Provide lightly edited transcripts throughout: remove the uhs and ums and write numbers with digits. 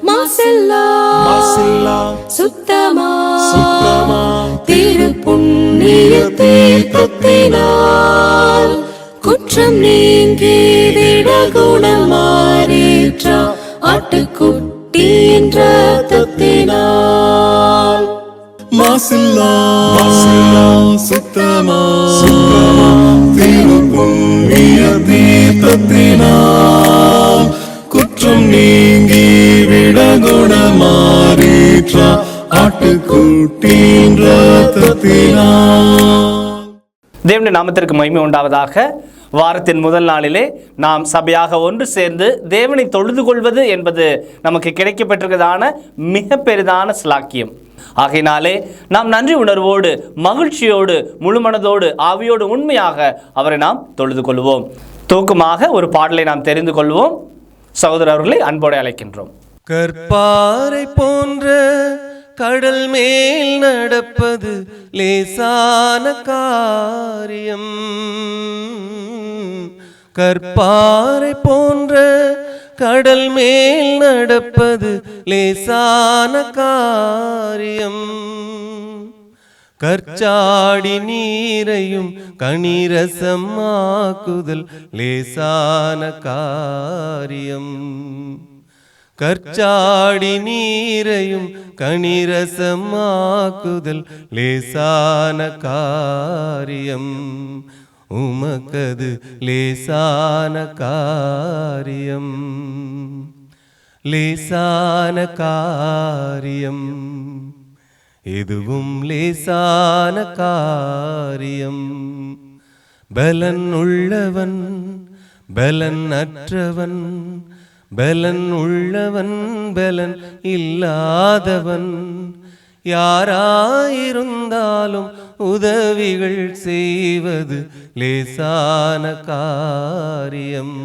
மாசில்லா சுத்தமா திருப்புண்ணிய தீர்த்தத்தினால் குற்றம் நீங்கி விட குணமாறேற்ற ஆட்டுக்குட்டியின் இரத்தத்தினால். மாசில்லா சுத்தமா திருப்புண்ணிய தீர்த்தத்தினால் குற்றம் நீங்கி விட குணமாறேற்ற ஆட்டுக்குட்டியின் இரத்தத்தினால். தேவனுடைய நாமத்திற்கு மகிமை உண்டாவதாக. வாரத்தின் முதல் நாளிலே நாம் சபையாக ஒன்று சேர்ந்து தேவனை தொழுது கொள்வது என்பது நமக்கு கிடைக்கப்பட்டிருக்கிறதான மிக பெரிதான ஸ்லாக்கியம். ஆகையினாலே நாம் நன்றி உணர்வோடு மகிழ்ச்சியோடு முழுமனதோடு ஆவியோடு உண்மையாக அவரை நாம் தொழுது கொள்வோம். தூக்கமாக ஒரு பாடலை நாம் தெரிந்து கொள்வோம். சகோதரர்களை அன்போடு அழைக்கின்றோம். கற்பாறை போன்ற கடல் மேல் நடப்பது லேசான காரியம். கற்பாறை போன்ற கடல் மேல் நடப்பது லேசான காரியம். கற்சாடி நீரையும் கனிரசமாக்குதல் லேசான காரியம். கற்சாடி நீரையும் கனிரசமாக்குதல் லேசான காரியம். உமக்கது லேசான காரியம், லேசான காரியம். எதுவும் லேசான காரியம். பலன் உள்ளவன் பலன் அற்றவன், பலன் உள்ளவன் பலன் இல்லாதவன், யாராயிருந்தாலும் உதவிகள் செய்வது லேசான காரியம்.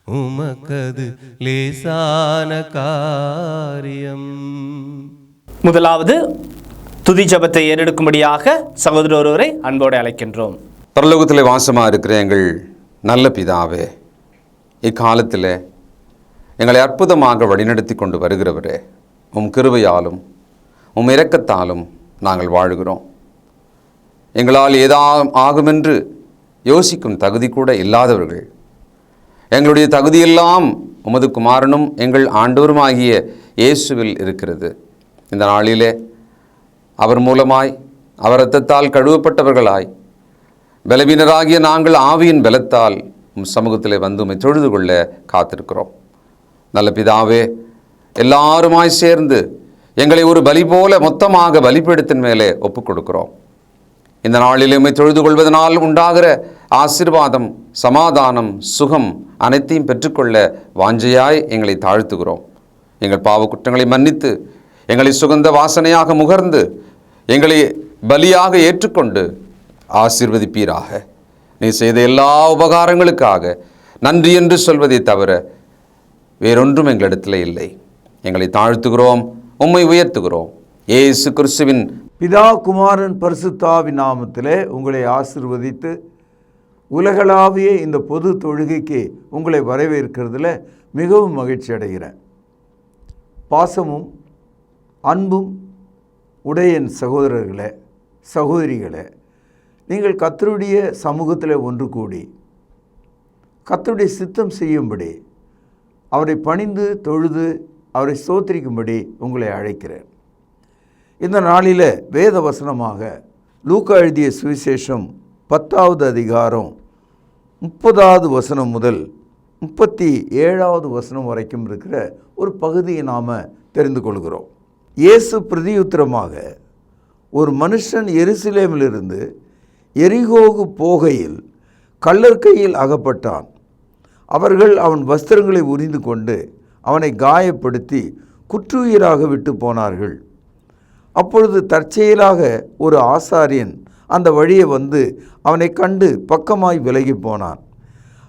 உமக்கது லேசான காரியம். முதலாவது துதி ஜெபத்தை ஏறெடுக்கும்படியாக சகோதரர் ஒருவரை அன்போடு அழைக்கின்றோம். பரலோகத்திலே வாசமாக இருக்கிற எங்கள் நல்ல பிதாவே, இக்காலத்தில் எங்களை அற்புதமாக வழிநடத்தி கொண்டு வருகிறவரே, உம் கிருபையாலும் உம் இரக்கத்தாலும் நாங்கள் வாழுகிறோம். எங்களால் ஆகுமென்று யோசிக்கும் தகுதி கூட இல்லாதவர்கள், எங்களுடைய தகுதியெல்லாம் உமது குமாரனும் எங்கள் ஆண்டவருமாகிய இயேசுவில் இருக்கிறது. இந்த நாளிலே அவர் மூலமாய் அவர் இரத்தத்தால் கழுவப்பட்டவர்களாய் பலவீனராகிய நாங்கள் ஆவியின் பலத்தால் உம் சமூகத்தில் வந்து உம்மை தொழுது கொள்ள காத்திருக்கிறோம். நல்ல பிதாவே, எல்லாருமாய் சேர்ந்து எங்களை ஒரு பலி போல மொத்தமாக பலிபீடத்தின் மேலே ஒப்புக் கொடுக்கிறோம். இந்த நாளில் உம்மை தொழுது கொள்வதனால் உண்டாகிற ஆசீர்வாதம், சமாதானம், சுகம் அனைத்தையும் பெற்றுக்கொள்ள வாஞ்சையாய் எங்களை தாழ்த்துகிறோம். எங்கள் பாவ குற்றங்களை மன்னித்து எங்களை சுகந்த வாசனையாக முகர்ந்து எங்களை பலியாக ஏற்றுக்கொண்டு ஆசீர்வதிப்பீராக. நீ செய்த எல்லா உபகாரங்களுக்காக நன்றி என்று சொல்வதை தவிர வேறொன்றும் எங்களிடத்தில் இல்லை. எங்களை தாழ்த்துகிறோம், உம்மை உயர்த்துகிறோம். இயேசு கிறிஸ்துவின் பிதா குமாரன் பரிசுத்தாவின் நாமத்திலே உங்களை ஆசீர்வதித்து உலகளாவிய இந்த பொது தொழுகைக்கு உங்களை வரவேற்கிறதுல மிகவும் மகிழ்ச்சி அடைகிறேன். பாசமும் அன்பும் உடைய என் சகோதரர்களே, சகோதரிகளே, நீங்கள் கர்த்தருடைய சமூகத்தில் ஒன்று கூடி கர்த்தருடைய சித்தம் செய்யும்படி, அவரை பணிந்து தொழுது அவரை ஸ்தோத்திரிக்கும்படி உங்களை அழைக்கிறேன். இந்த நாளில் வேத வசனமாக லூக்கா எழுதிய சுவிசேஷம் 10வது அதிகாரம் 30வது வசனம் முதல் 37வது வசனம் வரைக்கும் இருக்கிற ஒரு பகுதியை நாம் தெரிந்து கொள்கிறோம். இயேசு பிரதியுத்தரமாக, ஒரு மனுஷன் எருசலேமிலிருந்து எரிகோவுக்கு போகையில் கள்ளர் கையில் அகப்பட்டான். அவர்கள் அவன் வஸ்திரங்களை உரிந்து கொண்டு அவனை காயப்படுத்தி குற்றுயிராக விட்டு போனார்கள். அப்பொழுது தற்செயலாக ஒரு ஆசாரியன் அந்த வழியே வந்து அவனை கண்டு பக்கமாய் விலகி போனான்.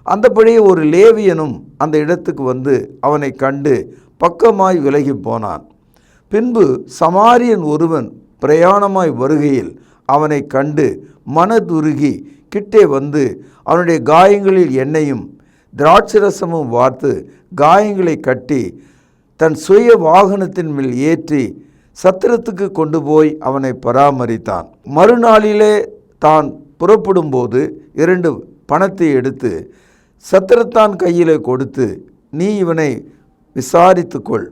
அந்தபடியே ஒரு லேவியனும் அந்த இடத்துக்கு வந்து அவனை கண்டு பக்கமாய் விலகி போனான். பின்பு சமாரியன் ஒருவன் பிரயாணமாய் வருகையில் அவனை கண்டு மனதுருகி கிட்டே வந்து அவனுடைய காயங்களில் எண்ணெயும் திராட்சரசமும் வார்த்து காயங்களை கட்டி தன் சுய வாகனத்தின் மேல் ஏற்றி சத்திரத்துக்கு கொண்டு போய் அவனை பராமரித்தான். மறுநாளிலே தான் புறப்படும்போது 2 பணத்தை எடுத்து சத்திரத்தான் கையிலே கொடுத்து, நீ இவனை விசாரித்துக்கொள்,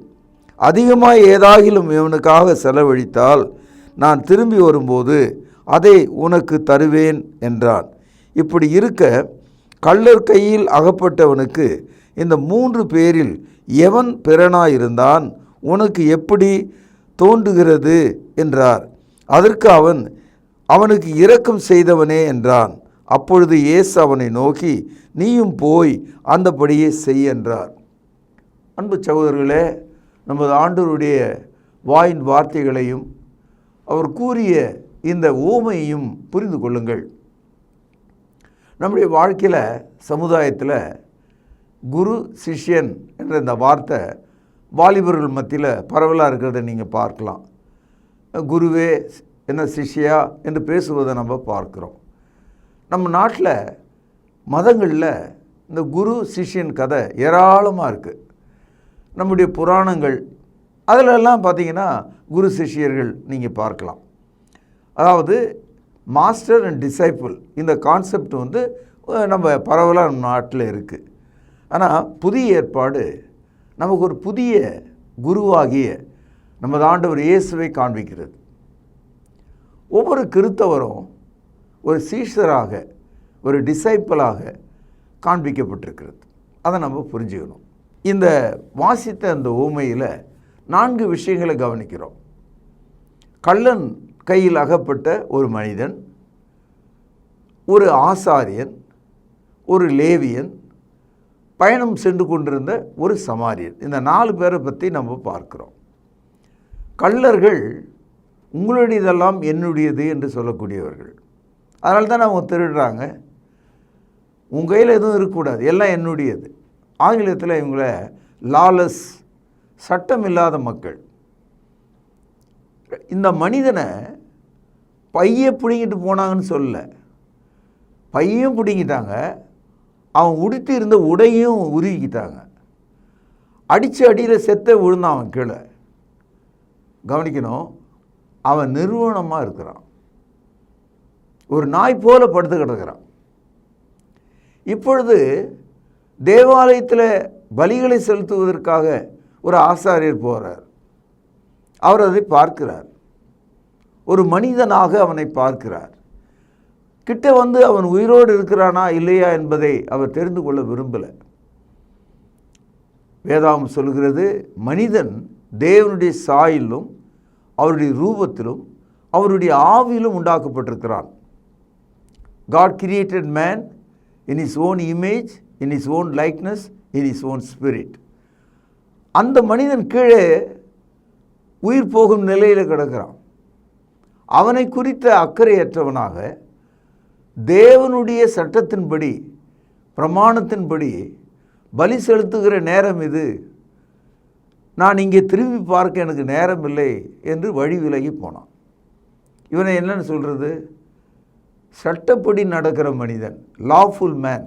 அதிகமாக ஏதாகிலும் இவனுக்காக செலவழித்தால் நான் திரும்பி வரும்போது அதை உனக்கு தருவேன் என்றான். இப்படி இருக்க கள்ளர் கையில் அகப்பட்டவனுக்கு இந்த 3 பேரில் எவன் பிறனாயிருந்தான், உனக்கு எப்படி தோன்றுகிறது என்றார். அதற்கு அவன், அவனுக்கு இரக்கம் செய்தவனே என்றான். அப்பொழுது இயேசு அவனை நோக்கி, நீயும் போய் அந்தபடியே செய் என்றார். அன்பு சகோதரர்களே, நமது ஆண்டவருடைய வாயின் வார்த்தைகளையும் அவர் கூறிய இந்த ஊமையையும் புரிந்து கொள்ளுங்கள். நம்முடைய வாழ்க்கையில், சமுதாயத்தில் குரு சிஷ்யன் என்ற இந்த வார்த்தை வாலிபர்கள் மத்தியில் பரவலாக இருக்கிறத நீங்கள் பார்க்கலாம். குருவே என்ன சிஷ்யா என்று பேசுவதை நம்ம பார்க்குறோம். நம்ம நாட்டில் மதங்களில் இந்த குரு சிஷ்யன் கதை ஏராளமாக இருக்குது. நம்முடைய புராணங்கள் அதிலெல்லாம் பார்த்திங்கன்னா குரு சிஷ்யர்கள் நீங்கள் பார்க்கலாம். அதாவது மாஸ்டர் அண்ட் டிசைபிள் இந்த கான்செப்ட் நம்ம பரவலாக நம்ம நாட்டில் இருக்குது. ஆனால் புதிய ஏற்பாடு நமக்கு ஒரு புதிய குருவாகிய நமது ஆண்டவர் இயேசுவை காண்பிக்கிறது. ஒவ்வொரு கிறிஸ்தவரும் ஒரு சீஷராக, ஒரு டிசைப்பிளாக காண்பிக்கப்பட்டிருக்கிறது. அதை நம்ம புரிஞ்சுக்கணும். இந்த வாசித்த அந்த ஊமையில் 4 விஷயங்களை கவனிக்கிறோம். கள்ளன் கையில் அகப்பட்ட ஒரு மனிதன், ஒரு ஆசாரியன், ஒரு லேவியன், பயணம் சென்று கொண்டிருந்த ஒரு சமாரியன். இந்த 4 பேரை பற்றி நம்ம பார்க்குறோம். கள்ளர்கள் உங்களுடையதெல்லாம் என்னுடையது என்று சொல்லக்கூடியவர்கள். அதனால தான் அவங்க திருடுறாங்க. உங்கள் கையில் எதுவும் இருக்கக்கூடாது, எல்லாம் என்னுடையது. ஆங்கிலத்தில் இவங்களை லாலஸ், சட்டம் இல்லாத மக்கள். இந்த மனிதனை பையை பிடிங்கிட்டு போனாங்கன்னு சொல்ல, பையும் பிடிங்கிட்டாங்க, அவன் உடுத்தி இருந்த உடையும் உருவிக்கிட்டாங்க. அடித்து அடியில் செத்த விழுந்தான் அவன் கீழே. கவனிக்கணும், அவன் நிறுவனமாக இருக்கிறான், ஒரு நாய் போல படுத்து கிடக்கிறான். இப்பொழுது தேவாலயத்தில் பலிகளை செலுத்துவதற்காக ஒரு ஆசாரியர் போகிறார். அவர் அதை பார்க்கிறார். ஒரு மனிதனாக அவனை பார்க்கிறார். கிட்ட அவன் உயிரோடு இருக்கிறானா இல்லையா என்பதை அவர் தெரிந்து கொள்ள விரும்பலை. வேதாகம் சொல்கிறது, மனிதன் தேவனுடைய சாயலிலும் அவருடைய ரூபத்திலும் அவருடைய ஆவியிலும் உண்டாக்கப்பட்டிருக்கிறான். God created man in his own image, in his own likeness, in his own spirit. அந்த மனிதன் கீழே உயிர் போகும் நிலையில் கிடக்கிறான். அவனை குறித்த அக்கறையற்றவனாக தேவனுடைய சட்டத்தின்படி, பிரமாணத்தின்படி பலி செலுத்துகிற நேரம் இது, நான் இங்கே திரும்பி பார்க்க எனக்கு நேரம் இல்லை என்று வழி விலகி போனான். இவனை என்னன்னு சொல்கிறது? சட்டப்படி நடக்கிற மனிதன், லாஃபுல் மேன்.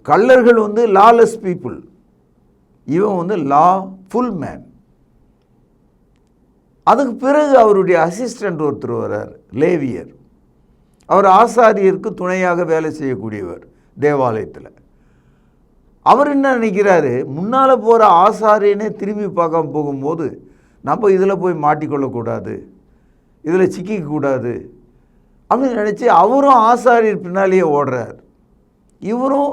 கள்ளர்கள் லாலெஸ் பீப்புள், இவன் லாஃபுல் மேன். அதுக்கு பிறகு அவருடைய அசிஸ்டண்ட் ஒருத்தர் வர்றார், லேவியர். அவர் ஆசாரியருக்கு துணையாக வேலை செய்யக்கூடியவர் தேவாலயத்தில். அவர் என்ன நினைக்கிறாரு, முன்னால் போகிற ஆசாரியனே திரும்பி பார்க்காம போகும்போது நம்ம இதில் போய் மாட்டிக்கொள்ளக்கூடாது, இதில் சிக்கிக்கூடாது அப்படின்னு நினச்சி அவரும் ஆசாரியர் பின்னாலேயே ஓடுறார். இவரும்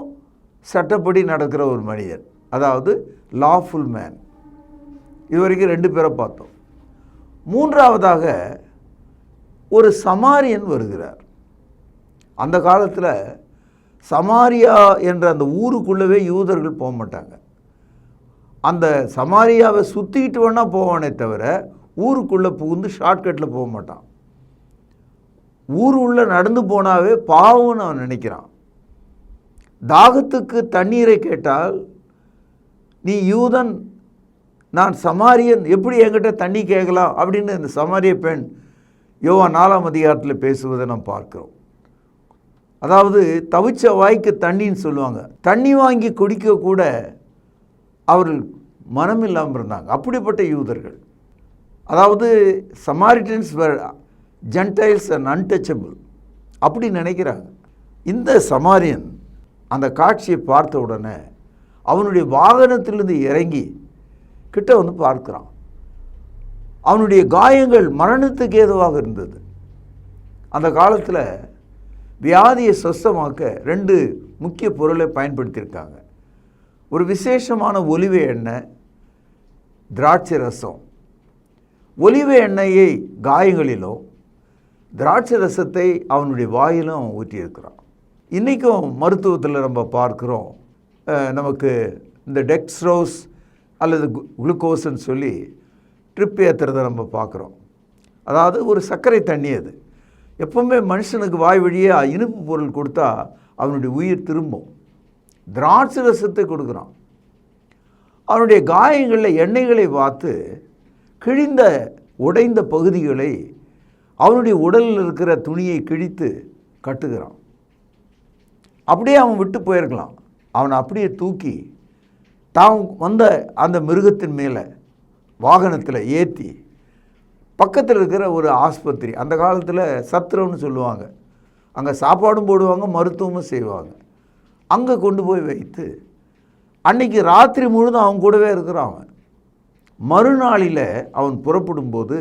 சட்டப்படி நடக்கிற ஒரு மனிதன், அதாவது லாஃபுல் மேன். இது வரைக்கும் 2 பேரை பார்த்தோம். 3ஆவதாக ஒரு சமாரியன் வருகிறார். அந்த காலத்தில் சமாரியா என்ற அந்த ஊருக்குள்ளவே யூதர்கள் போக மாட்டாங்க. அந்த சமாரியாவை சுற்றிக்கிட்டு வேணால் போவானே தவிர ஊருக்குள்ளே புகுந்து ஷார்ட்கட்டில் போக மாட்டான். ஊர் உள்ள நடந்து போனாவே பாவம்னு அவன் நினைக்கிறான். தாகத்துக்கு தண்ணீரை கேட்டால், நீ யூதன், நான் சமாரியன், எப்படி என்கிட்ட தண்ணி கேட்கலாம் அப்படின்னு இந்த சமாரிய பெண் யோவான் 4ஆம் அதிகாரத்தில் பேசுவதை நாம் பார்க்கிறோம். அதாவது தவிச்ச வாய்க்கு தண்ணின்னு சொல்லுவாங்க. தண்ணி வாங்கி குடிக்க கூட அவர்கள் மனம் இல்லாமல் இருந்தாங்க. அப்படிப்பட்ட யூதர்கள். அதாவது சமாரிட்டன்ஸ் ஜென்டைல்ஸ் அண்ட் அன்டச்சபிள் அப்படி நினைக்கிறாங்க. இந்த சமாரியன் அந்த காட்சியை பார்த்த உடனே அவனுடைய வாகனத்திலிருந்து இறங்கி கிட்ட வந்து பார்க்குறான். அவனுடைய காயங்கள் மரணத்துக்கு ஏதுவாக இருந்தது. அந்த காலத்தில் வியாதியை சொஸ்தமாக்க 2 முக்கிய பொருளை பயன்படுத்தியிருக்காங்க. ஒரு விசேஷமான ஒலிவ எண்ணெய், திராட்சை ரசம். ஒலிவ எண்ணெயை காயங்களிலும் திராட்சை ரசத்தை அவனுடைய வாயிலும் அவன் ஊற்றியிருக்கிறான். இன்றைக்கும் மருத்துவத்தில் நம்ம பார்க்குறோம், நமக்கு இந்த டெக்ஸ்ட்ரோஸ் அல்லது குளுக்கோஸ்ன்னு சொல்லி ட்ரிப் ஏற்றுறதை நம்ம பார்க்குறோம். அதாவது ஒரு சர்க்கரை தண்ணி. அது எப்போவுமே மனுஷனுக்கு வாய் வழியாக இனிப்பு பொருள் கொடுத்தா அவனுடைய உயிர் திரும்பும். திராட்சை ரசத்தை கொடுக்குறான். அவனுடைய காயங்களில் எண்ணெய்களை பார்த்து கிழிந்த உடைந்த பகுதிகளை அவனுடைய உடலில் இருக்கிற துணியை கிழித்து கட்டுகிறான். அப்படியே அவன் விட்டு போயிருக்கலாம். அவனை அப்படியே தூக்கி தான் வந்த அந்த மிருகத்தின் மேலே வாகனத்தில் ஏற்றி பக்கத்தில் இருக்கிற ஒரு ஆஸ்பத்திரி, அந்த காலத்தில் சத்திரம்னு சொல்லுவாங்க, அங்கே சாப்பாடும் போடுவாங்க, மருத்துவமும் செய்வாங்க, அங்கே கொண்டு போய் வைத்து அன்றைக்கி ராத்திரி முழுதும் அவன் கூடவே இருக்கிறான். அவன் மறுநாளில் அவன் புறப்படும்போது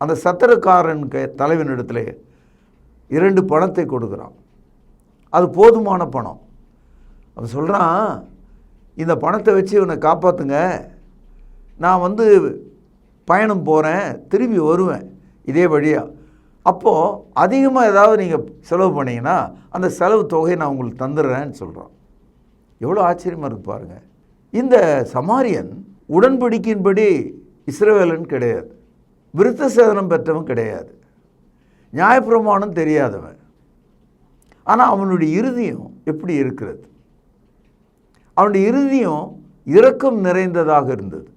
அந்த சத்திரக்காரன் தலைவனிடத்தில் 2 பணத்தை கொடுக்குறான். அது போதுமான பணம். அவன் சொல்கிறான், இந்த பணத்தை வச்சு இவனை காப்பாற்றுங்க, நான் வந்து பயணம் போகிறேன், திரும்பி வருவேன் இதே வழியாக. அப்போது அதிகமாக ஏதாவது நீங்கள் செலவு பண்ணிங்கன்னா அந்த செலவு தொகையை நான் உங்களுக்கு தந்துடுறேன்னு சொல்கிறான். எவ்வளோ ஆச்சரியமாக இருக்கு பாருங்கள். இந்த சமாரியன் உடன்படிக்கையின்படி இஸ்ரவேலன் கிடையாது, விருத்த சேதனம் பெற்றவன் கிடையாது, நியாயப்பிரமாணம் தெரியாதவன். ஆனால் அவனுடைய இருதயம் எப்படி இருக்கிறது? அவனுடைய இருதயம் இரக்கம் நிறைந்ததாக இருந்தது.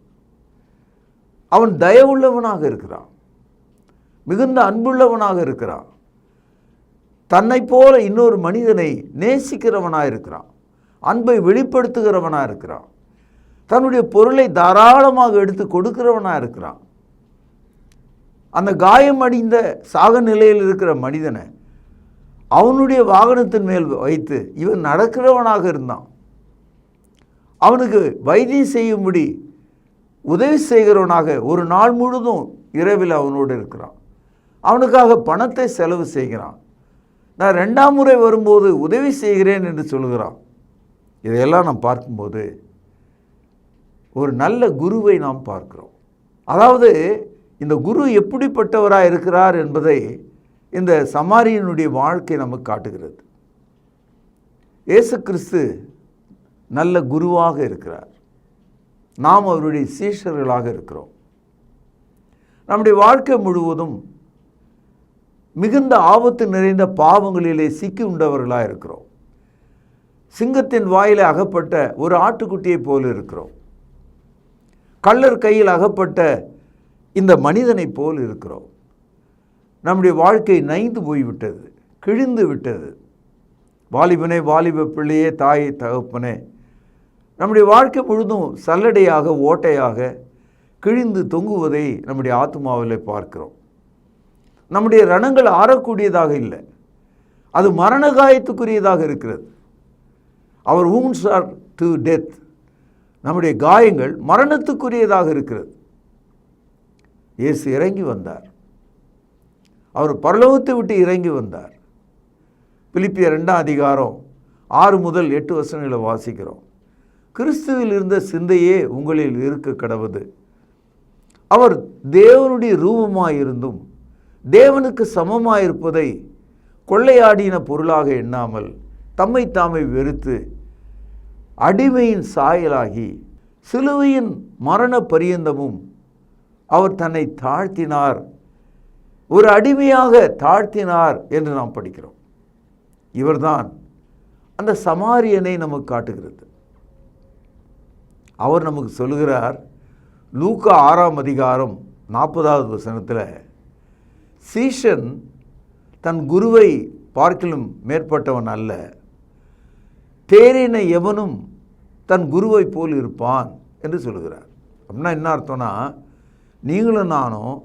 அவன் தயவுள்ளவனாக இருக்கிறான், மிகுந்த அன்புள்ளவனாக இருக்கிறான், தன்னை போல இன்னொரு மனிதனை நேசிக்கிறவனாக இருக்கிறான், அன்பை வெளிப்படுத்துகிறவனாக இருக்கிறான், தன்னுடைய பொருளை தாராளமாக எடுத்து கொடுக்கிறவனாக இருக்கிறான். அந்த காயமடைந்த சாக நிலையில் இருக்கிற மனிதனை அவனுடைய வாகனத்தின் மேல் வைத்து இவன் நடக்கிறவனாக இருந்தான். அவனுக்கு வைத்தியம் செய்யும்படி உதவி செய்கிறவனாக ஒரு நாள் முழுதும் இரவில் அவனோடு இருக்கிறான். அவனுக்காக பணத்தை செலவு செய்கிறான். நான் 2ஆம் முறை வரும்போது உதவி செய்கிறேன் என்று சொல்கிறான். இதையெல்லாம் நாம் பார்க்கும்போது ஒரு நல்ல குருவை நாம் பார்க்கிறோம். அதாவது இந்த குரு எப்படிப்பட்டவராக இருக்கிறார் என்பதை இந்த சமாரியனுடைய வாழ்க்கை நமக்கு காட்டுகிறது. இயேசு கிறிஸ்து நல்ல குருவாக இருக்கிறார், நாம் அவருடைய சீஷர்களாக இருக்கிறோம். நம்முடைய வாழ்க்கை முழுவதும் மிகுந்த ஆபத்து நிறைந்த பாவங்களிலே சிக்கி உண்டவர்களாக இருக்கிறோம். சிங்கத்தின் வாயிலே அகப்பட்ட ஒரு ஆட்டுக்குட்டியை போல இருக்கிறோம். கள்ளர் கையில் அகப்பட்ட இந்த மனிதனை போல் இருக்கிறோம். நம்முடைய வாழ்க்கை நைந்து போய்விட்டது, கிழிந்து விட்டது. வாலிபனே, வாலிப பிள்ளையே, தாயை, தகப்பனே, நம்முடைய வாழ்க்கை முழுதும் சல்லடையாக, ஓட்டையாக கிழிந்து தொங்குவதை நம்முடைய ஆத்மாவில் பார்க்கிறோம். நம்முடைய ரணங்கள் ஆறக்கூடியதாக இல்லை, அது மரண காயத்துக்குரியதாக இருக்கிறது. அவர் wounds are to death. நம்முடைய காயங்கள் மரணத்துக்குரியதாக இருக்கிறது. இயேசு இறங்கி வந்தார், அவர் பரலோகத்தை விட்டு இறங்கி வந்தார். பிலிப்பியர் 2ஆம் அதிகாரம் 6 முதல் 8 வசனங்களை வாசிக்கிறோம். கிறிஸ்துவில் இருந்த சிந்தையே உங்களில் இருக்க கடவுது. அவர் தேவனுடைய ரூபமாயிருந்தும் தேவனுக்கு சமமாயிருப்பதை கொள்ளையாடின பொருளாக எண்ணாமல் தம்மை தாமை வெறுத்து அடிமையின் சாயலாகி சிலுவையின் மரண பரியந்தமும் அவர் தன்னை தாழ்த்தினார், ஒரு அடிமையாக தாழ்த்தினார் என்று நாம் படிக்கிறோம். இவர்தான் அந்த சமாரியனை நமக்கு காட்டுகிறது. அவர் நமக்கு சொல்லுகிறார், லூக்கா 6ஆம் அதிகாரம் 40வது வசனத்தில், சீஷன் தன் குருவை பார்க்கிலும் மேற்பட்டவன் அல்ல, தேறின எவனும் தன் குருவை போல் இருப்பான் என்று சொல்கிறார். அப்படின்னா என்ன அர்த்தம்னா, நீங்களும் நானும்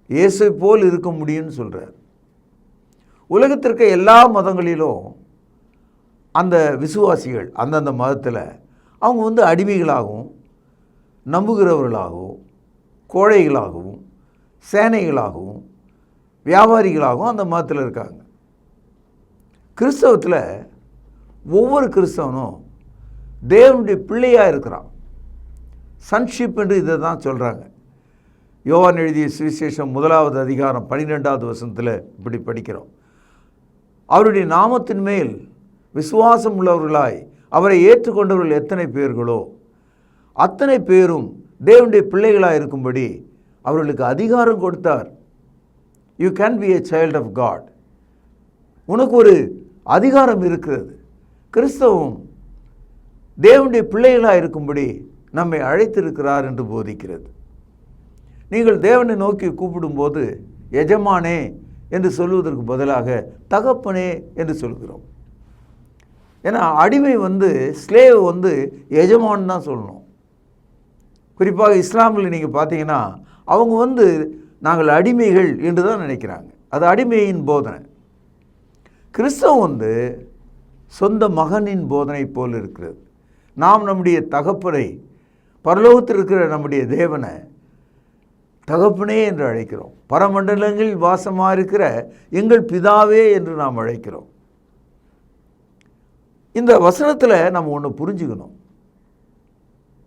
இயேசு போல் இருக்க முடியும்னு சொல்கிறார். உலகத்திற்கு எல்லா மதங்களிலும் அந்த விசுவாசிகள் அந்தந்த மதத்தில் அவங்க அடிமைகளாகவும் நம்புகிறவர்களாகவும் கோழைகளாகவும் சேனைகளாகவும் வியாபாரிகளாகவும் அந்த மதத்தில் இருக்காங்க. கிறிஸ்தவத்தில் ஒவ்வொரு கிறிஸ்தவனும் தேவனுடைய பிள்ளையாக இருக்கிறான். சன்ஷிப் என்று இதை தான் சொல்கிறாங்க. யோவான் எழுதிய சுவிசேஷம் 1வது அதிகாரம் 12வது வசனத்தில் இப்படி படிக்கிறோம். அவருடைய நாமத்தின் மேல் விசுவாசம் உள்ளவர்களாய் அவரை ஏற்றுக்கொண்டவர்கள் எத்தனை பேர்களோ அத்தனை பேரும் தேவனுடைய பிள்ளைகளாக இருக்கும்படி அவர்களுக்கு அதிகாரம் கொடுத்தார். You can be a child of God. உனக்கு ஒரு அதிகாரம் இருக்கிறது. கிறிஸ்தவம் தேவனுடைய பிள்ளைகளாக இருக்கும்படி நம்மை அழைத்திருக்கிறார் என்று போதிக்கிறது. நீங்கள் தேவனை நோக்கி கூப்பிடும்போது எஜமானே என்று சொல்வதற்கு பதிலாக தகப்பனே என்று சொல்கிறோம். ஏன்னா அடிமை ஸ்லேவ் எஜமான் தான் சொல்லணும். குறிப்பாக இஸ்லாமில் நீங்கள் பார்த்தீங்கன்னா அவங்க நாங்கள் அடிமைகள் என்று தான் நினைக்கிறாங்க. அது அடிமையின் போதனை. கிறிஸ்தவம் சொந்த மகனின் போதனை போல் இருக்கிறது. நாம் நம்முடைய தகப்பனை, பரலோகத்தில் இருக்கிற நம்முடைய தேவனை தகப்பனே என்று அழைக்கிறோம். பரமண்டலங்களில் வாசமாக இருக்கிற எங்கள் பிதாவே என்று நாம் அழைக்கிறோம். இந்த வசனத்தில் நம்ம ஒன்று புரிஞ்சுக்கணும்.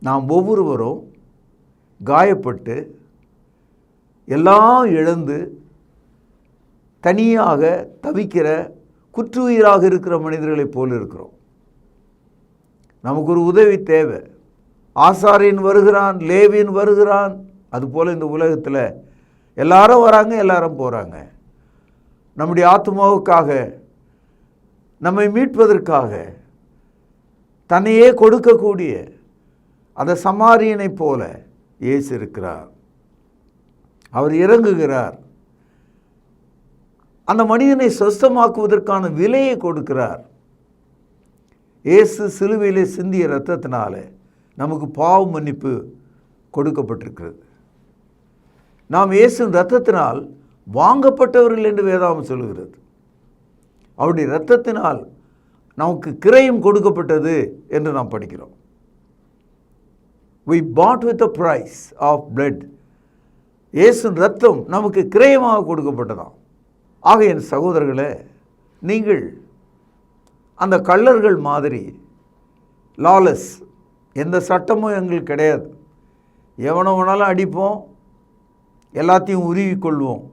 நாம் ஒவ்வொருவரும் காயப்பட்டு எல்லாம் இழந்து தனியாக தவிக்கிற குற்றுயிராக இருக்கிற மனிதர்களைப் போல் இருக்கிறோம். நமக்கு ஒரு உதவி தேவை. ஆசாரியன் வருகிறான், லேவியன் வருகிறான். அதுபோல் இந்த உலகத்தில் எல்லாரும் வராங்க, எல்லாரும் போகிறாங்க. நம்முடைய ஆத்மாவுக்காக, நம்மை மீட்பதற்காக தன்னையே கொடுக்கக்கூடிய அந்த சமாரியனைப் போல இயேசு இருக்கிறார். அவர் இறங்குகிறார். அந்த மனிதனை சொஸ்தமாக்குவதற்கான விலையை கொடுக்கிறார். இயேசு சிலுவையிலே சிந்திய இரத்தத்தினால நமக்கு பாவ மன்னிப்பு கொடுக்கப்பட்டிருக்கிறது. நாம் இயேசுவின் இரத்தத்தினால் வாங்கப்பட்டவர்கள் என்று வேதாகம் சொல்கிறது. அவருடைய இரத்தத்தினால் நமக்கு கிரயம் கொடுக்கப்பட்டது என்று நாம் படிக்கிறோம். We bought with a price of blood. இயேசுவின் இரத்தம் நமக்கு கிரயமாக கொடுக்கப்பட்டதாம். ஆக என் சகோதரர்களே, நீங்கள் அந்த கள்ளர்கள் மாதிரி லாலஸ், எந்த சட்டமும் எங்களுக்கு கிடையாது. எவனோ வேணாலும் அடிப்போம், எல்லாத்தையும் உருவிக்கொள்வோம்,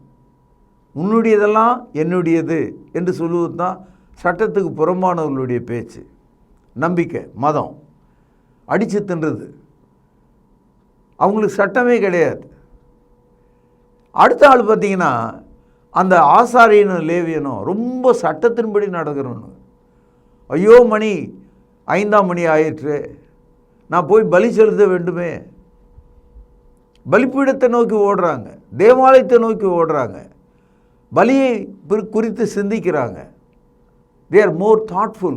உன்னுடையதெல்லாம் என்னுடையது என்று சொல்லுவது தான் சட்டத்துக்கு புறம்பானவர்களுடைய பேச்சு. நம்பிக்கை, மதம், அடித்து தின்றது, அவங்களுக்கு சட்டமே கிடையாது. அடுத்த ஆள் பார்த்திங்கன்னா அந்த ஆசாரியனும் லேவியனும் ரொம்ப சட்டத்தின்படி நடக்கிறோன்னு. ஐயோ மணி 5ஆம் மணி ஆயிற்று, நான் போய் பலி செலுத்த வேண்டுமே. பலிப்பீடத்தை நோக்கி ஓடுறாங்க, தேவாலயத்தை நோக்கி ஓடுறாங்க, பலியை குறித்து சிந்திக்கிறாங்க. they are more thoughtful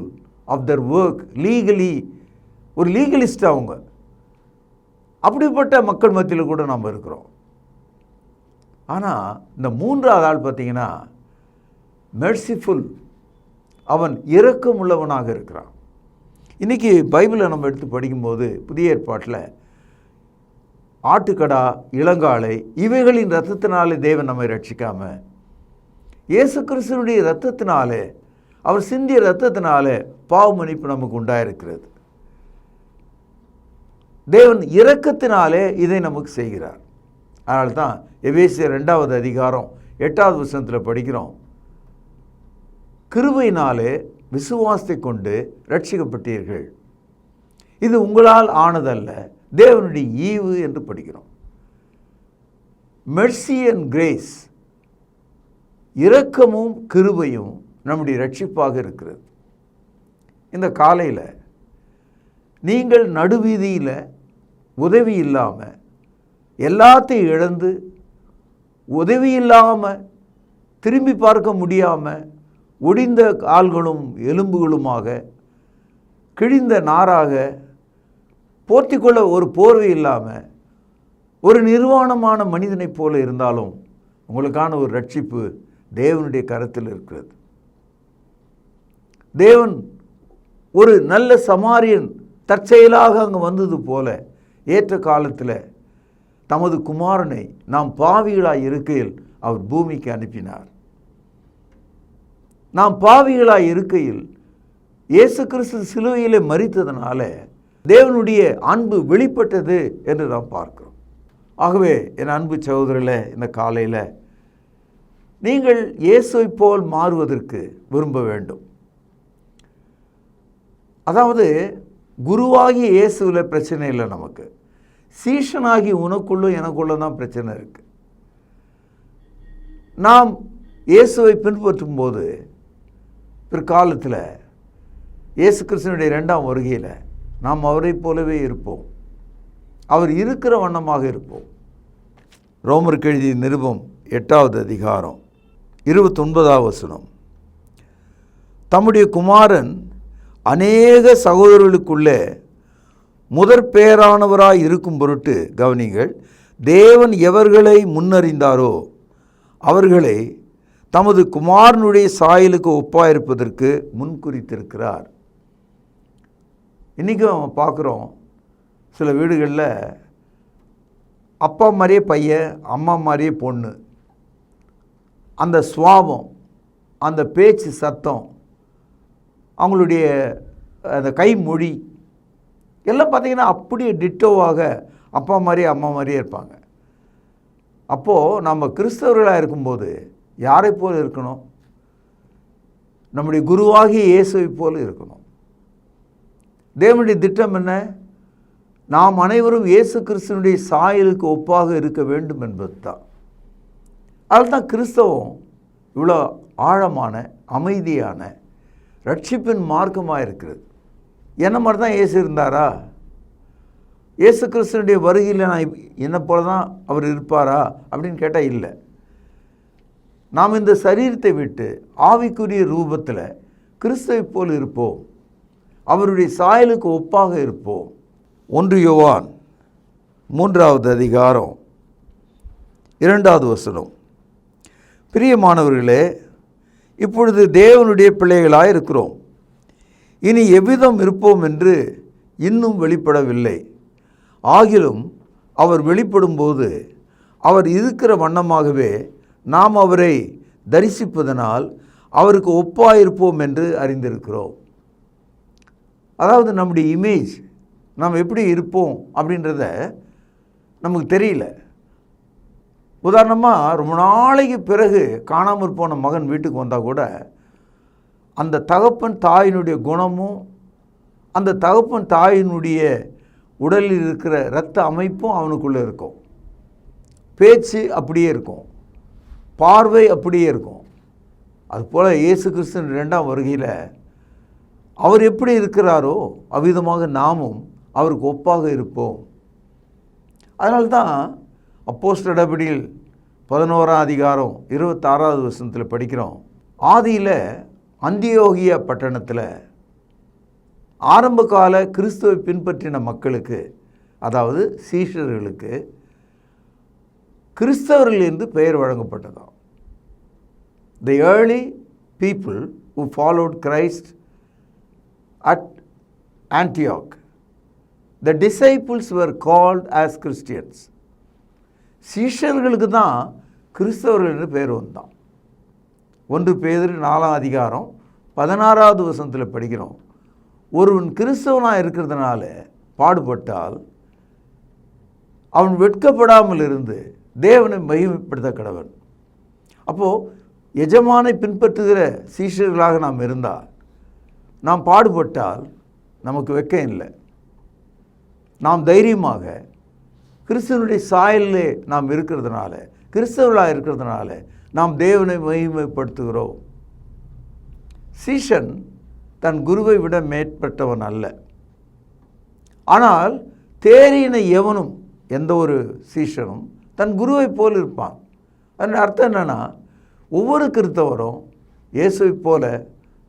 of their work legally. ஒரு லீகலிஸ்ட் அவங்க. அப்படிப்பட்ட மக்கள் மத்தியில் கூட நாம் இருக்கிறோம். ஆனால் இந்த 3வது ஆள் பார்த்திங்கன்னா மெர்சிஃபுல், அவன் இரக்கம் உள்ளவனாக இருக்கிறான். இன்றைக்கி பைபிளை நம்ம எடுத்து படிக்கும்போது புதிய ஏற்பாட்டில் ஆட்டுக்கடா, இளங்காளை இவைகளின் இரத்தத்தினாலே தேவன் நம்மை ரட்சிக்காமல் இயேசு கிறிஸ்துவினுடைய இரத்தத்தினாலே, அவர் சிந்திய இரத்தத்தினாலே பாவ மன்னிப்பு நமக்கு உண்டாயிருக்கிறது. தேவன் இரக்கத்தினாலே இதை நமக்கு செய்கிறார். அதனால தான் எபேசியர் 2வது அதிகாரம் 8வது வசனத்தில் படிக்கிறோம், கிருபையினாலே விசுவாசத்தை கொண்டு ரட்சிக்கப்பட்டீர்கள், இது உங்களால் ஆனதல்ல, தேவனுடைய ஈவு என்று படிக்கிறோம். மெர்சி அண்ட் கிரேஸ், இரக்கமும் கிருபையும் நம்முடைய ரட்சிப்பாக இருக்கிறது. இந்த காலையில் நீங்கள் நடுவீதியில் உதவி இல்லாமல், எல்லாத்தையும் இழந்து, உதவி இல்லாமல், திரும்பி பார்க்க முடியாமல், ஒடிந்த கால்களும் எலும்புகளுமாக, கிழிந்த நாராக, போர்த்திக்கொள்ள ஒரு போர்வை இல்லாமல் ஒரு நிர்வாணமான மனிதனைப் போல இருந்தாலும் உங்களுக்கான ஒரு ரட்சிப்பு தேவனுடைய கரத்தில் இருக்கிறது. தேவன் ஒரு நல்ல சமாரியன் தற்செயலாக அங்கே வந்தது போல ஏற்ற காலத்தில் தமது குமாரனை நாம் பாவிகளாய் இருக்கையில் அவர் பூமிக்கு அனுப்பினார். நாம் பாவிகளாய் இருக்கையில் இயேசு கிறிஸ்து சிலுவையிலே மரித்ததனால தேவனுடைய அன்பு வெளிப்பட்டது என்று நாம் பார்க்கிறோம். ஆகவே என் அன்பு சகோதரர்களே, இந்த காலையில் நீங்கள் இயேசுவை போல் மாறுவதற்கு விரும்ப வேண்டும். அதாவது குருவாகி இயேசுவில் பிரச்சனை இல்லை, நமக்கு சீஷனாகி உனக்குள்ளும் எனக்குள்ள தான் பிரச்சனை இருக்குது. நாம் இயேசுவை பின்பற்றும் போது பிற்காலத்தில் இயேசு கிறிஸ்துவினுடைய 2ஆம் வருகையில் நாம் அவரை போலவே இருப்போம். அவர் இருக்கிற வண்ணமாக இருப்போம். ரோமருக்கு எழுதிய நிருபம் 8வது அதிகாரம் 29வது வசனம். தம்முடைய குமாரன் அநேக சகோதரர்களுக்குள்ளே முதற் பேரானவராய் இருக்கும் பொருட்டு கவனிங்கள், தேவன் எவர்களை முன்னறிந்தாரோ அவர்களை தமது குமாரனுடைய சாயலுக்கு ஒப்பாயிருப்பதற்கு முன்குறித்திருக்கிறார். இன்றைக்கும் நம்ம பார்க்குறோம், சில வீடுகளில் அப்பா மாதிரியே பையன், அம்மா மாதிரியே பொண்ணு. அந்த சுவாபம், அந்த பேச்சு சத்தம், அவங்களுடைய அந்த கைமொழி எல்லாம் பார்த்திங்கன்னா அப்படியே டிட்டோவாக அப்பா மாதிரியே அம்மா மாதிரியே இருப்பாங்க. அப்போது நம்ம கிறிஸ்தவர்களாக இருக்கும்போது யாரை போல் இருக்கணும்? நம்முடைய குருவாகிய இயேசுவை போல் இருக்கணும். தேவனுடைய திட்டம் என்ன? நாம் அனைவரும் இயேசு கிறிஸ்துவனுடைய சாயலுக்கு ஒப்பாக இருக்க வேண்டும் என்பது தான். அதில் தான் கிறிஸ்தவம் இவ்வளோ ஆழமான அமைதியான ரட்சிப்பின் மார்க்கமாக இருக்கிறது. என்ன மாதிரி தான் இயேசு இருந்தாரா? இயேசு கிறிஸ்துவனுடைய வருகையில் நான் என்னை போல தான் அவர் இருப்பாரா அப்படின்னு கேட்டால் இல்லை. நாம் இந்த சரீரத்தை விட்டு ஆவிக்குரிய ரூபத்தில் கிறிஸ்துவை போல் இருப்போம், அவருடைய சாயலுக்கு ஒப்பாக இருப்போம். 1 யோவான் 3வது அதிகாரம் 2வது வசனம். பிரியமானவர்களே, இப்பொழுது தேவனுடைய பிள்ளைகளாக இருக்கிறோம், இனி எவ்விதம் இருப்போம் என்று இன்னும் வெளிப்படவில்லை. ஆகிலும் அவர் வெளிப்படும்போது அவர் இருக்கிற வண்ணமாகவே நாம் அவரை தரிசிப்பதனால் அவருக்கு ஒப்பாயிருப்போம் என்று அறிந்திருக்கிறோம். அதாவது நம்முடைய இமேஜ், நாம் எப்படி இருப்போம் அப்படின்றத நமக்கு தெரியல. உதாரணமாக, ரொம்ப நாளைக்கு பிறகு காணாமல் போன மகன் வீட்டுக்கு வந்தால் கூட அந்த தகப்பன் தாயினுடைய குணமும் அந்த தகப்பன் தாயினுடைய உடலில் இருக்கிற இரத்த அமைப்பும் அவனுக்குள்ளே இருக்கும். பேச்சு அப்படியே இருக்கும், பார்வை அப்படியே இருக்கும். அதுபோல் இயேசு கிறிஸ்துவின் 2ஆம் வருகையில் அவர் எப்படி இருக்கிறாரோ அவ்விதமாக நாமும் அவருக்கு ஒப்பாக இருப்போம். அதனால்தான் அப்போஸ்தலர் நடபடிகள் 11ஆம் அதிகாரம் 26வது வசனத்தில் படிக்கிறோம், ஆதியில் அந்தியோகியா பட்டணத்தில் ஆரம்பகால கிறிஸ்துவை பின்பற்றின மக்களுக்கு, அதாவது சீஷர்களுக்கு கிறிஸ்தவர்கள் என்று பெயர் வழங்கப்பட்டதாம். The early people who followed Christ at Antioch, the disciples were called as Christians. சீஷர்களுக்கு தான் கிறிஸ்தவர்கள் என்று பெயர் வந்தான். 1 பேதுரு 4ஆம் அதிகாரம் 16வது வசனத்தில் படிக்கிறோம், ஒருவன் கிறிஸ்தவனாக இருக்கிறதுனால பாடுபட்டால் அவன் வெட்கப்படாமல் இருந்து தேவனை மகிமைப்படுத்த கடவன். அப்போது எஜமானை பின்பற்றுகிற சீஷர்களாக நாம் இருந்தால், நாம் பாடுபட்டால் நமக்கு வெட்கம் இல்லை. நாம் தைரியமாக கிறிஸ்துவனுடைய சாயலிலே நாம் இருக்கிறதுனால, கிறிஸ்தவர்களாக இருக்கிறதுனால நாம் தேவனை மகிமைப்படுத்துகிறோம். சீஷன் தன் குருவை விட மேற்பட்டவன் அல்ல. ஆனால் தேறின எவனும், எந்த ஒரு சீஷனும் தன் குருவை போல் இருப்பான். அதன் அர்த்தம் என்னென்னா, ஒவ்வொரு கிறிஸ்தவரும் இயேசுவை போல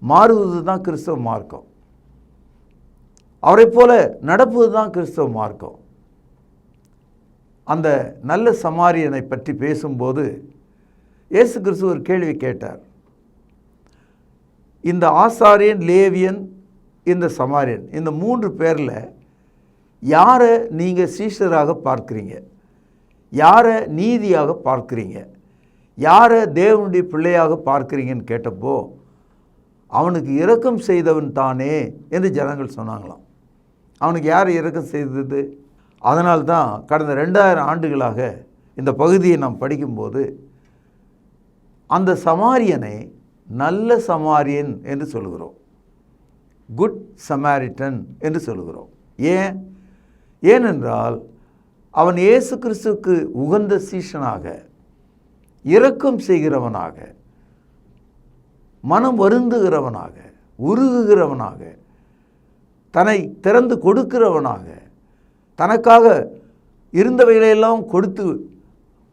மாறுவது தான் கிறிஸ்தவ மார்க்கம். அவரை போல நடப்பது தான் கிறிஸ்தவ மார்க்கம். அந்த நல்ல சமாரியனை பற்றி பேசும்போது இயேசு கிறிஸ்து ஒரு கேள்வி கேட்டார். இந்த ஆசாரியன், லேவியன், இந்த சமாரியன், இந்த 3 பேரில் யாரை நீங்கள் சீஷராக பார்க்குறீங்க, யாரை நீதியாக பார்க்குறீங்க, யாரை தேவனுடைய பிள்ளையாக பார்க்குறீங்கன்னு கேட்டப்போ அவனுக்கு இரக்கம் செய்தவன் தானே என்று ஜனங்கள் சொன்னாங்களாம். அவனுக்கு யார் இரக்கம் செய்தது? அதனால்தான் கடந்த 2000 ஆண்டுகளாக இந்த பகுதியை நாம் படிக்கும்போது அந்த சமாரியனை நல்ல சமாரியன் என்று சொல்கிறோம், குட் சமாரிட்டன் என்று சொல்கிறோம். ஏனென்றால் அவன் இயேசு கிறிஸ்துவுக்கு உகந்த சீஷனாக, இரக்கம் செய்கிறவனாக, மனம் வருந்துகிறவனாக, உருகுகிறவனாக, தன்னை திறந்து கொடுக்கிறவனாக, தனக்காக இருந்தவைகளையெல்லாம் கொடுத்து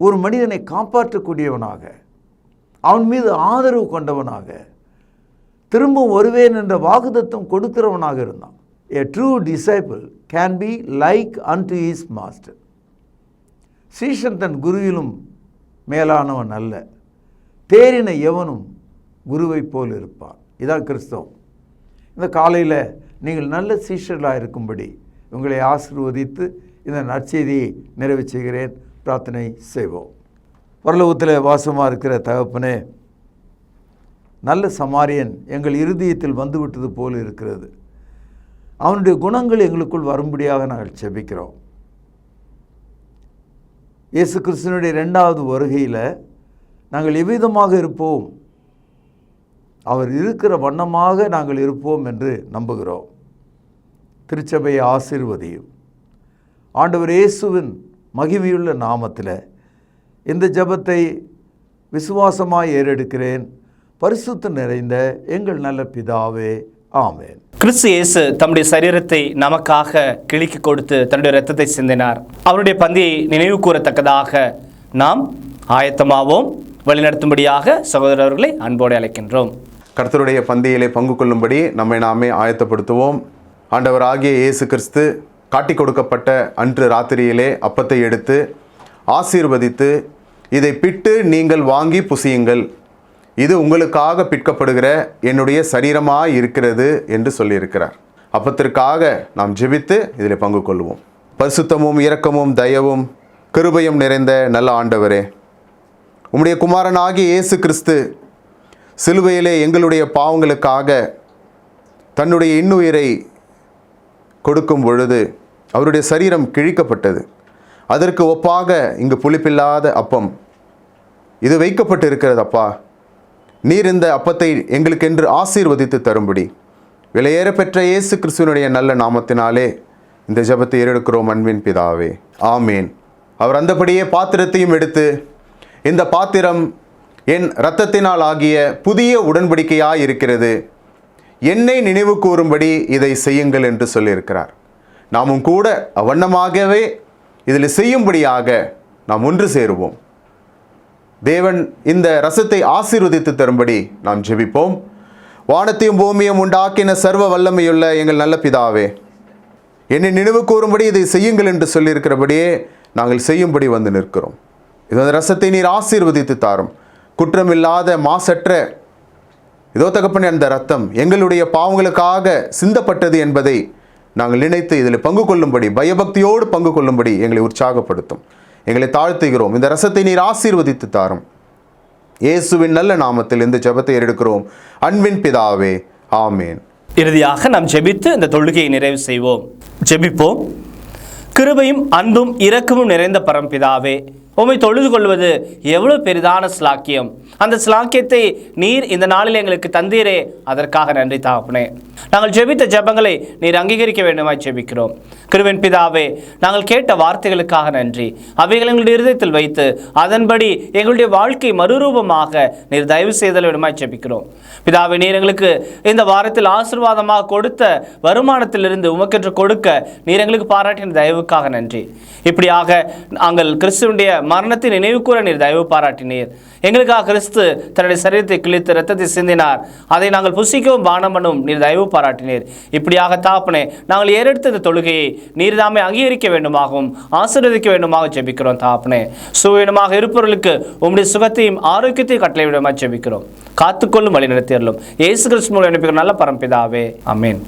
ஒரு மனிதனை காப்பாற்றக்கூடியவனாக, அவன் மீது ஆதரவு கொண்டவனாக, திரும்பவும் வருவேன் என்ற வாக்குத்தத்தம் கொடுக்கிறவனாக இருந்தான். A true disciple can be like unto his master. சீஷன் தன் குருவிலும் மேலானவன் அல்ல, தேறின எவனும் குருவை போல் இருப்பான். இதான் கிறிஸ்தவம். இந்த காலையில் நீங்கள் நல்ல சீஷர்களாக இருக்கும்படி உங்களை ஆசீர்வதித்து இந்த நற்செய்தியை நிறைவு செய்கிறேன். பிரார்த்தனை செய்வோம். பரலோகத்தில் வாசமாக இருக்கிற தகப்பனே, நல்ல சமாரியன் எங்கள் இருதயத்தில் வந்துவிட்டது போல் இருக்கிறது. அவனுடைய குணங்கள் எங்களுக்குள் வரும்படியாக நாங்கள் செபிக்கிறோம். இயேசு கிறிஸ்துவினுடைய 2வது வருகையில் நாங்கள் எவ்விதமாக இருப்போம், அவர் இருக்கிற வண்ணமாக நாங்கள் இருப்போம் என்று நம்புகிறோம். திருச்சபையை ஆசீர்வதியும். ஆண்டவர் இயேசுவின் மகிமையுள்ள நாமத்தில் இந்த ஜெபத்தை விசுவாசமாய் ஏறெடுக்கிறேன். பரிசுத்த நிறைந்த எங்கள் நல்ல பிதாவே, ஆமென். கிறிஸ்து இயேசு தம்முடைய சரீரத்தை நமக்காக கிழிக்கு கொடுத்து தன்னுடைய இரத்தத்தை சிந்தினார். அவருடைய பந்தியை நினைவு கூறத்தக்கதாக நாம் ஆயத்தமாவோம். வழிநடத்தும்படியாக சகோதரர்களை அன்போடு அழைக்கின்றோம். கர்த்தருடைய பந்தியிலே பங்கு கொள்ளும்படி நம்மை நாமே ஆயத்தப்படுத்துவோம். ஆண்டவராகிய இயேசு கிறிஸ்து காட்டி கொடுக்கப்பட்ட அன்று ராத்திரியிலே அப்பத்தை எடுத்து ஆசீர்வதித்து, இதை பிட்டு நீங்கள் வாங்கி புசியுங்கள், இது உங்களுக்காக பிற்கப்படுகிற என்னுடைய சரீரமாய் இருக்கிறது என்று சொல்லியிருக்கிறார். அப்பத்திற்காக நாம் ஜெபித்து இதில் பங்கு கொள்வோம். பரிசுத்தமும் இரக்கமும் தயவும் கிருபையும் நிறைந்த நல்ல ஆண்டவரே, உம்முடைய குமாரனாகிய இயேசு கிறிஸ்து சிலுவையிலே எங்களுடைய பாவங்களுக்காக தன்னுடைய இன்னுயிரை கொடுக்கும் பொழுது அவருடைய சரீரம் கிழிக்கப்பட்டது. அதற்கு ஒப்பாக இங்கு புளிப்பில்லாத அப்பம் இது வைக்கப்பட்டு இருக்கிறது. அப்பா, நீர் இந்த அப்பத்தை எங்களுக்கென்று ஆசீர்வதித்து தரும்படி விலையேற பெற்ற இயேசு கிறிஸ்துவனுடைய நல்ல நாமத்தினாலே இந்த ஜெபத்தை ஏறெடுக்கிறோம் அன்பின் பிதாவே, ஆமேன். அவர் அந்தபடியே பாத்திரத்தையும் எடுத்து, இந்த பாத்திரம் என் இரத்தத்தினால் ஆகிய புதிய உடன்படிக்கையாய் இருக்கிறது, என்னை நினைவு கூறும்படி இதை செய்யுங்கள் என்று சொல்லியிருக்கிறார். நாமும் கூட அவ்வண்ணமாகவே இதில் செய்யும்படியாக நாம் ஒன்று சேருவோம். தேவன் இந்த ரசத்தை ஆசீர்வதித்து தரும்படி நாம் ஜெபிப்போம். வானத்தையும் பூமியும் உண்டாக்கின சர்வ வல்லமையுள்ள எங்கள் நல்ல பிதாவே, என்னை நினைவு கூறும்படி இதை செய்யுங்கள் என்று சொல்லியிருக்கிறபடியே நாங்கள் செய்யும்படி வந்து நிற்கிறோம். இந்த ரசத்தை நீர் ஆசீர்வதித்து தாரும். குற்றமில்லாத மாசற்ற இதோ தகப்பனே, அந்த ரத்தம் எங்களுடைய பாவங்களுக்காக சிந்தப்பட்டது என்பதை நாங்கள் நினைத்து இதில் பங்கு கொள்ளும்படி, பயபக்தியோடு பங்கு கொள்ளும்படி எங்களை உற்சாகப்படுத்தும். எங்களை தாழ்த்துகிறோம். இந்த ரசத்தை நீர் ஆசீர்வதித்து தாரும். இயேசுவின் நல்ல நாமத்தில் இந்த ஜெபத்தை எடுக்கிறோம் அன்பின் பிதாவே, ஆமேன். இறுதியாக நாம் ஜெபித்து இந்த தொழுகையை நிறைவு செய்வோம். ஜெபிப்போம். கிருபையும் அன்பும் இரக்கமும் நிறைந்த பரம்பிதாவே, உம்மை தொழுது கொள்வது எவ்வளவு பெரிதான ஸ்லாக்கியம். அந்த ஸ்லாக்கியத்தை நீர் இந்த நாளில் எங்களுக்கு தந்தீரே, அதற்காக நன்றி தகப்பனே. நாங்கள் ஜெபித்த ஜெபங்களை நீர் அங்கீகரிக்க வேண்டுமாய் ஜெபிக்கிறோம். கிருபையின் பிதாவே, நாங்கள் கேட்ட வார்த்தைகளுக்காக நன்றி. அவைகள் எங்களுடைய இருதயத்தில் வைத்து அதன்படி எங்களுடைய வாழ்க்கை மறுரூபமாக நீர் தயவு செய்தல் வேண்டுமாய் ஜெபிக்கிறோம். பிதாவே, நீர் எங்களுக்கு இந்த வாரத்தில் ஆசீர்வாதமாக கொடுத்த வருமானத்திலிருந்து உமக்கென்று கொடுக்க நீர் எங்களுக்கு பாராட்டின தயவுக்காக நன்றி. இப்படியாக நாங்கள் கிறிஸ்துவனுடைய மரணத்தை நினைவு கூற நீர் தயவு பாராட்டினீர். எங்களுக்காக கிறிஸ்து தன்னுடைய சரீரத்தை கிழித்து இரத்தத்தை சிந்தினார். அதை நாங்கள் புசிக்கவும் பானம் பண்ணவும் நீர் தயவு பாராட்டினீர். இப்படியாக தாப்பனே நாங்கள் ஏறெடுத்த இந்த தொழுகையை நீர் தாமே அங்கீகரிக்க வேண்டுமாகவும் ஆசீர்வதிக்க வேண்டுமாக ஜெபிக்கிறோம். தாப்பனே சுவீனமாக இருப்பவர்களுக்கு உம்முடைய சுகத்தையும் ஆரோக்கியத்தையும் கட்டளை விடமாக ஜெபிக்கிறோம். காத்துக்கொள்ளும் வழி நடத்தியறலும் இயேசு கிறிஸ்து மூலம் அனுப்பிக்கிற நல்ல பரம்பிதாவே. ஆமென்.